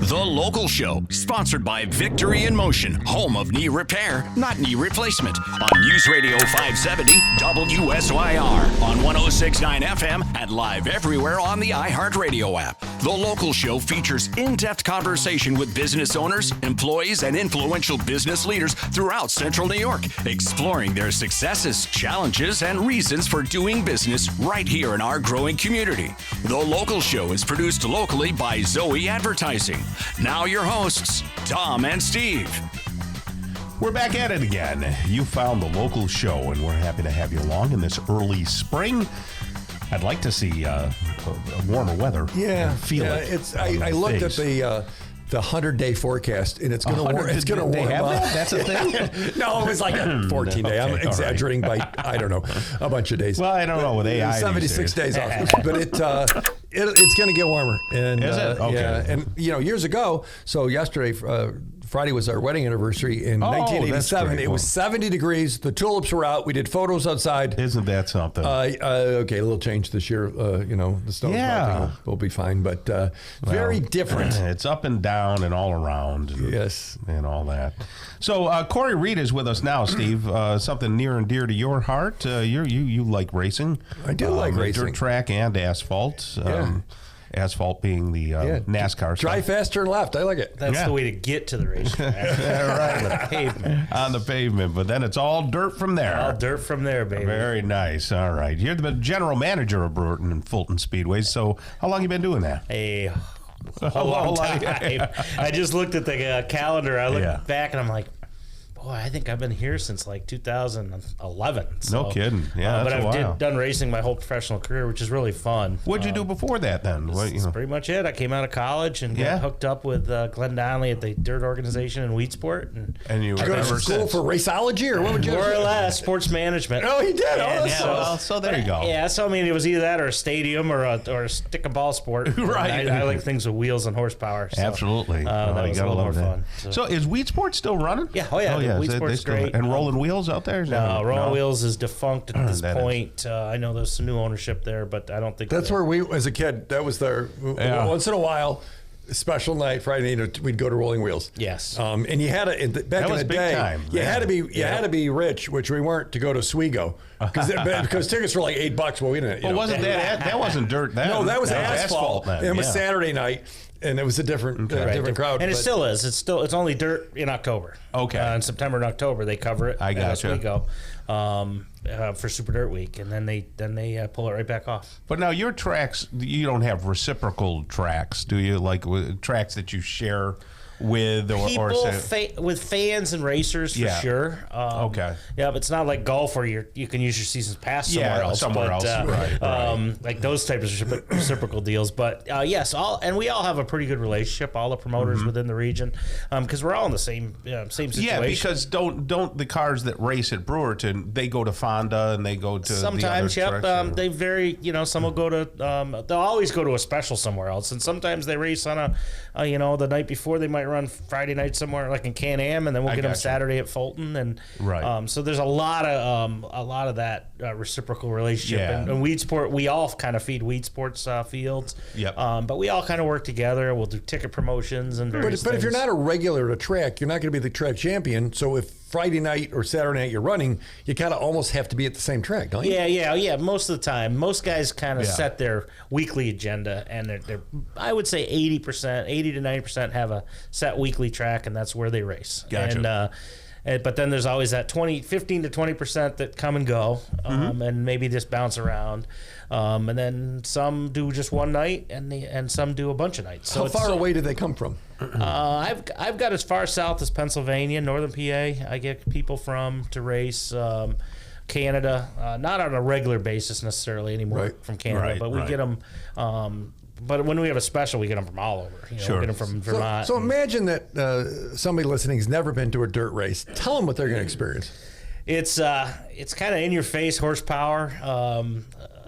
The Local Show, sponsored by Victory in Motion, home of knee repair, not knee replacement, on News Radio 570 WSYR, on 106.9 FM, and live everywhere on the iHeartRadio app. The Local Show features in-depth conversation with business owners, employees, and influential business leaders throughout Central New York, exploring their successes, challenges, and reasons for doing business right here in our growing community. The Local Show is produced locally by Zoe Advertising. Now your hosts, Tom and Steve. We're back at it again. You found The Local Show, and we're happy to have you along in this early spring. I'd like to see warmer weather. Yeah, feel it. It's. I looked at the 100-day forecast, and it's going to warm. It's going to warm up. That's a thing. No, it was like a 14-day. I'm exaggerating by I don't know a bunch of days. Well, I don't know with AI. 76 days off, but it's going to get warmer. And is it? Okay. Yeah, and years ago. So yesterday. Friday was our wedding anniversary in 1987. It was 70 degrees. The tulips were out. We did photos outside. Isn't that something? Okay, a little change this year. The snow will be fine, but very different. It's up and down and all around. Yes. And all that. So Corey Reed is with us now, Steve. Something near and dear to your heart. You like racing. I do like racing. Dirt track and asphalt. Asphalt being the NASCAR Drive stuff. fast, turn left. I like it. That's the way to get to the racetrack. Right. On the pavement. On the pavement, but then it's all dirt from there. All dirt from there, baby. Very nice. All right. You're the general manager of Brewerton and Fulton Speedway. So how long you been doing that? A long time. I just looked at the calendar. I looked back and I'm like, boy, I think I've been here since like 2011. So, no kidding. Yeah, but that's a while. I've done racing my whole professional career, which is really fun. What'd you do before that then? That's pretty much it. I came out of college and got hooked up with Glenn Donnelly at the Dirt Organization in Weedsport. And you go to school for raceology, or what would you more or less sports management? Oh, he did. So there you go. Yeah, so I mean, it was either that or a stadium or a stick and ball sport. Right. I like things with wheels and horsepower. So, absolutely. That was a little more fun. So is Weedsport still running? Yeah. Oh yeah. Weedsport's great. And Rolling Wheels out there? No, Rolling Wheels is defunct at this point. I know there's some new ownership there, but I don't think that's where we, as a kid, that was there. Once in a while, special night, Friday night, we'd go to Rolling Wheels. Yes. And you had to, back in the day, you had to be rich, which we weren't, to go to Oswego. Because tickets were like $8. Well, we didn't. Well, wasn't that wasn't dirt then? No, that was asphalt. Then. And it was Saturday night. And it was a different crowd. And it still is. It's only dirt in October. Okay. In September and October, they cover it. I gotcha. Oswego, for Super Dirt Week, and then they pull it right back off. But now your tracks, you don't have reciprocal tracks, do you? Like tracks that you share with with fans and racers for sure. Okay. Yeah, but it's not like golf where you can use your seasons pass somewhere else. Right. Like those types of reciprocal deals. But yes, we all have a pretty good relationship. All the promoters within the region, because we're all in the same situation. Yeah, because don't the cars that race at Brewerton, they go to Fonda and they go to sometimes. The other tracks, they vary. Some will go to. They'll always go to a special somewhere else, and sometimes they race on the night before. They might run Friday night somewhere like in Can-Am, and then we'll get them Saturday at Fulton, and so there's a lot of that reciprocal relationship. And Weedsport, we all kind of feed Weedsport's fields. Yep. But we all kind of work together. We'll do ticket promotions and various But if you're things. not a regular at a track, you're not going to be the track champion. So if Friday night or Saturday night you're running, you kind of almost have to be at the same track, don't you? Yeah. Most of the time, most guys kind of set their weekly agenda, and they're I would say 80% to 90% have a set weekly track, and that's where they race. Gotcha. But then there's always that 15 to 20% that come and go, and maybe just bounce around. And then some do just one night, and some do a bunch of nights. So how far away do they come from? I've got as far south as Pennsylvania, northern PA. I get people from to race. Canada, not on a regular basis necessarily anymore from Canada, but we get them. But when we have a special, we get them from all over. We get them from Vermont. So imagine that somebody listening has never been to a dirt race. Tell them what they're going to experience. It's kind of in your face horsepower.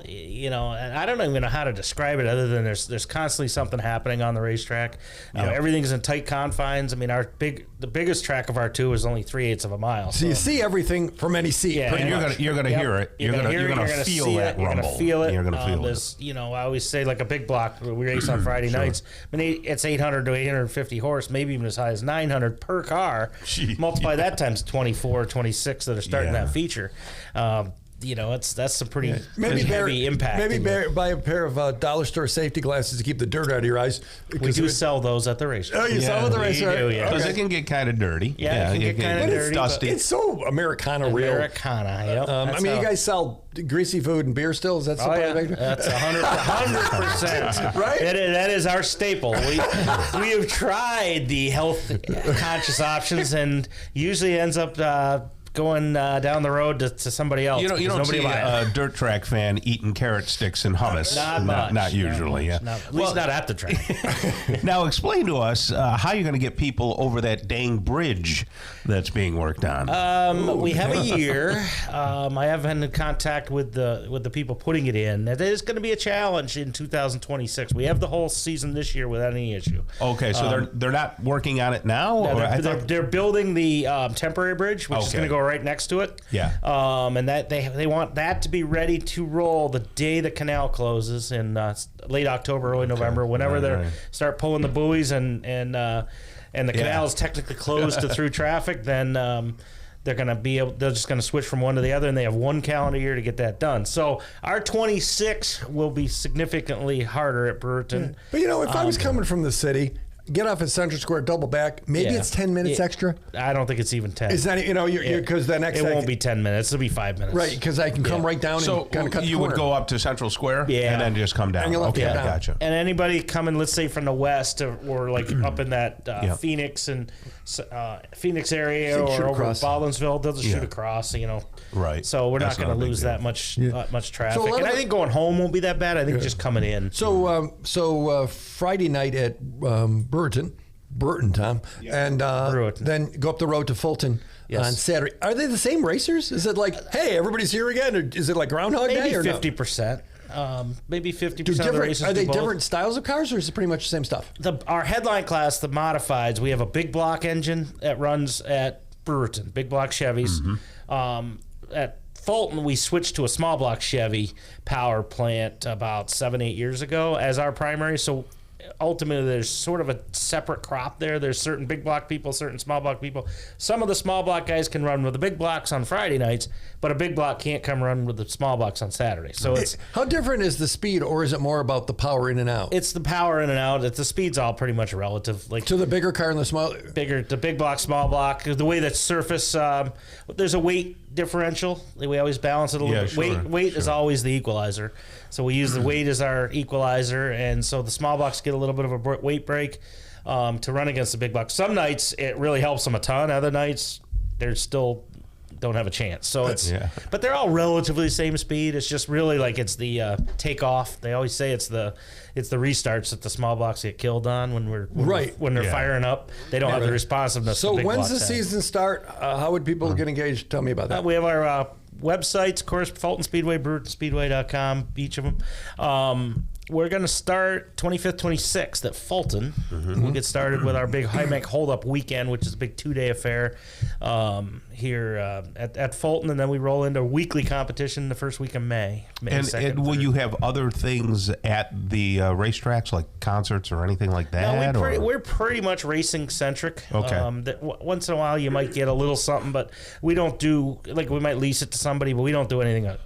and I don't even know how to describe it other than there's constantly something happening on the racetrack. Everything's in tight confines. I mean, the biggest track of our 2 is only 3/8 of a mile. So you see everything from any seat. Yeah, you're gonna hear it. You're gonna feel that rumble. You're gonna feel it. You're gonna feel it. I always say like a big block. We race on Friday nights. I mean, it's 800 to 850 horse, maybe even as high as 900 per car. Multiply that times 24, 26 that are starting that feature. That's some pretty heavy impact. Maybe buy a pair of dollar store safety glasses to keep the dirt out of your eyes. We do sell those at the racetrack. Oh, you sell at the racetrack? Because it can get kind of dirty. Yeah, it can get kind of dirty. It's dusty. It's so Americana real. Americana, yep. You guys sell greasy food and beer still? Is that something? That's 100%. Right? That is our staple. We have tried the health conscious options and usually ends up going down the road to somebody else. You don't see a dirt track fan eating carrot sticks and hummus. Not usually. At least not at the track. Now explain to us how you're going to get people over that dang bridge that's being worked on. We have a year. I have been in contact with the people putting it in. It is going to be a challenge in 2026. We have the whole season this year without any issue. Okay, so they're not working on it now? No, they're building the temporary bridge, which is going to go right next to it. Yeah. And that they want that to be ready to roll the day the canal closes in late October, early November, whenever they start pulling the buoys and the canal is technically closed to through traffic. Then they're just going to switch from one to the other, and they have 1 calendar year to get that done. So our 26 will be significantly harder at Brewerton. But if I was coming from the city, get off at Central Square, double back. Maybe it's 10 minutes extra. I don't think it's even 10. Is that because the next it won't be 10 minutes. It'll be 5 minutes. Right, because I can come right down and kind of cut the you corner. would go up to Central Square and then just come down. Okay, gotcha. And anybody coming, let's say from the west or like up in that Phoenix and Phoenix area or over Baldwinsville, they'll just shoot across. Right. So we're not going to lose that much traffic. And I think going home won't be that bad. I think just coming in. So Friday night at Brewerton, Tom, and then go up the road to Fulton on Saturday. Are they the same racers? Is it like, hey, everybody's here again, or is it like Groundhog Day? Or 50%. Maybe 50% of the races. Are they different styles of cars, or is it pretty much the same stuff? Our headline class, the modifieds, we have a big block engine that runs at Brewerton, big block Chevys. At Fulton, we switched to a small block Chevy power plant about 7-8 years ago as our primary. So ultimately, there's sort of a separate crop there. There's certain big block people, certain small block people. Some of the small block guys can run with the big blocks on Friday nights, but a big block can't come run with the small blocks on Saturday. So how different is the speed, or is it more about the power in and out? It's the power in and out. The speed's all pretty much relative. Like to the bigger car and the small. The big block, small block. The way that surface, there's a weight differential. We always balance it a little bit. Weight is always the equalizer. So we use the weight as our equalizer, and so the small blocks get a little bit of a weight break to run against the big block. Some nights it really helps them a ton. Other nights they're still don't have a chance. So but they're all relatively the same speed. It's just really like it's the takeoff. They always say it's the restarts that the small blocks get killed on when they're firing up. They don't have the responsiveness. So when's the season start? How would people get engaged? Tell me about that. We have our websites, of course, Fulton Speedway, BrewertonSpeedway.com, each of them. We're going to start 25th, 26th at Fulton. We'll get started with our big High Bank Hold-Up weekend, which is a big 2-day affair here at Fulton, and then we roll into a weekly competition the first week of May. And will you have other things at the racetracks, like concerts or anything like that? No, we're pretty much racing-centric. Okay. Once in a while, you might get a little something, but we don't do, like we might lease it to somebody, but we don't do anything else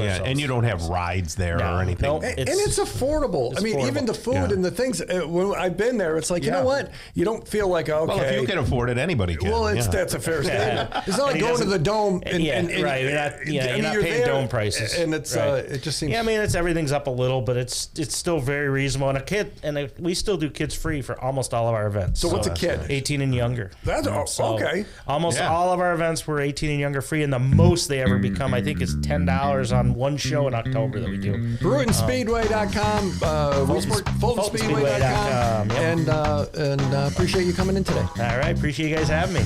ourselves. And you don't have rides there or anything. Nope, and it's affordable. I mean, even the food and the things, when I've been there, it's like, you know what? You don't feel like, okay. Well, if you can afford it, anybody can. Well, that's a fair statement. It's not like going to the Dome. You're not paying Dome prices. And it just seems... Yeah, I mean, everything's up a little, but it's still very reasonable. And we still do kids free for almost all of our events. So what's a kid? 18 and younger. That's okay. Almost all of our events were 18 and younger free, and the most they ever become, I think, is $10 on one show in October that we do. BrewertonSpeedway.com, FultonSpeedway.com, and appreciate you coming in today. All right, appreciate you guys having me.